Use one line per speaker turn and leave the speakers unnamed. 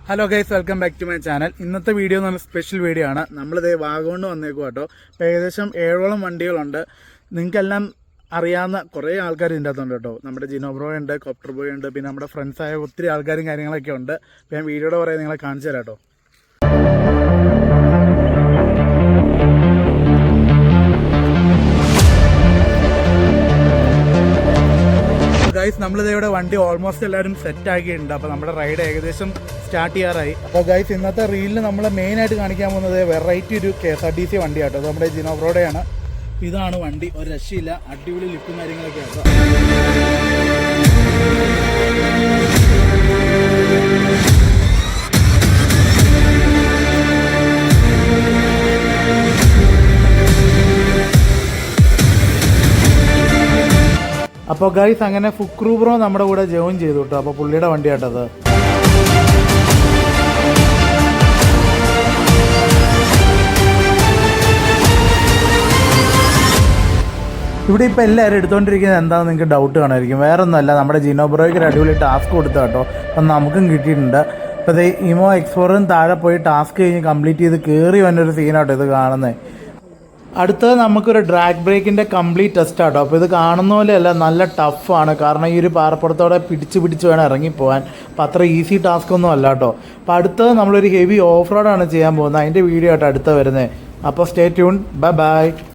Hello guys, welcome back to my channel. ഇന്നത്തെ video എന്ന് പറഞ്ഞാൽ സ്പെഷ്യൽ വീഡിയോ ആണ്. നമ്മളിതേ വാഗമണ് വന്നേക്കും കേട്ടോ. ഇപ്പോൾ ഏകദേശം 7ഓളം വണ്ടികളുണ്ട്. നിങ്ങൾക്കെല്ലാം അറിയാവുന്ന കുറേ ആൾക്കാർ ഇതിൻ്റെ അകത്തുണ്ട് കേട്ടോ. നമ്മുടെ ജിനോ ബ്രോ ഉണ്ട്, കോപ്റ്റർ ബോയ് ഉണ്ട്, പിന്നെ നമ്മുടെ ഫ്രണ്ട്സായ ഒത്തിരി ആൾക്കാരും കാര്യങ്ങളൊക്കെ ഉണ്ട്. അപ്പോൾ ഞാൻ വീഡിയോയുടെ പറയാൻ നിങ്ങളെ കാണിച്ചു തരാം കേട്ടോ. ഗൈസ്, നമ്മളിതേവിടെ വണ്ടി ഓൾമോസ്റ്റ് എല്ലാവരും സെറ്റ് ആക്കിയിട്ടുണ്ട്. അപ്പോൾ നമ്മുടെ റൈഡ് ഏകദേശം സ്റ്റാർട്ട് ചെയ്യാറായി. അപ്പോൾ ഗൈസ്, ഇന്നത്തെ റീലിൽ നമ്മൾ മെയിനായിട്ട് കാണിക്കാൻ പോകുന്നത് വെറൈറ്റി ഒരു KSRTC വണ്ടിയാട്ടോ. അത് നമ്മുടെ ജിനോ ബ്രോയുടെയാണ്. ഇതാണ് വണ്ടി, ഒരു രക്ഷയില്ല, അടിപൊളി ലിഫ്റ്റും കാര്യങ്ങളൊക്കെ ആട്ടോ. അപ്പോൾ ഗൈസ്, അങ്ങനെ ഫുക്രു ബ്രോ നമ്മുടെ കൂടെ ജോയിൻ ചെയ്തു കേട്ടോ. അപ്പോൾ പുള്ളിയുടെ വണ്ടിയാട്ടത്. ഇവിടെ ഇപ്പോൾ എല്ലാവരും എടുത്തുകൊണ്ടിരിക്കുന്നത് എന്താണെന്ന് നിങ്ങൾക്ക് ഡൗട്ട് കാണുമായിരിക്കും. വേറെ ഒന്നുമല്ല, നമ്മുടെ ജിനോ ബ്രോയ്ക്ക് ഒരു അടിപൊളി ടാസ്ക് കൊടുത്തു കേട്ടോ. അപ്പം നമുക്കും കിട്ടിയിട്ടുണ്ട്. അപ്പോൾ ഇത് ഇമോ എക്സ്പ്ലോറിന് താഴെ പോയി ടാസ്ക് കഴിഞ്ഞ് കംപ്ലീറ്റ് ചെയ്ത് കയറി വന്നൊരു സീനാട്ടോ ഇത് കാണുന്നത്. അടുത്തത് നമുക്കൊരു ഡ്രാഗ് ബ്രേക്കിൻ്റെ കംപ്ലീറ്റ് ടെസ്റ്റ് ആട്ടോ. അപ്പോൾ ഇത് കാണുന്ന പോലെയല്ല, നല്ല ടഫാണ്. കാരണം ഈ ഒരു പാറപ്പുറത്തോടെ പിടിച്ച് വേണം ഇറങ്ങിപ്പോകാൻ. അപ്പോൾ അത്ര ഈസി ടാസ്ക് ഒന്നും അല്ല കേട്ടോ. അപ്പോൾ അടുത്തത് നമ്മളൊരു ഹെവി ഓഫ് റോഡാണ് ചെയ്യാൻ പോകുന്നത്. അതിൻ്റെ വീഡിയോ ആട്ടോ അടുത്ത വരുന്നത്. അപ്പോൾ സ്റ്റേ ട്യൂൺ. Bye bye.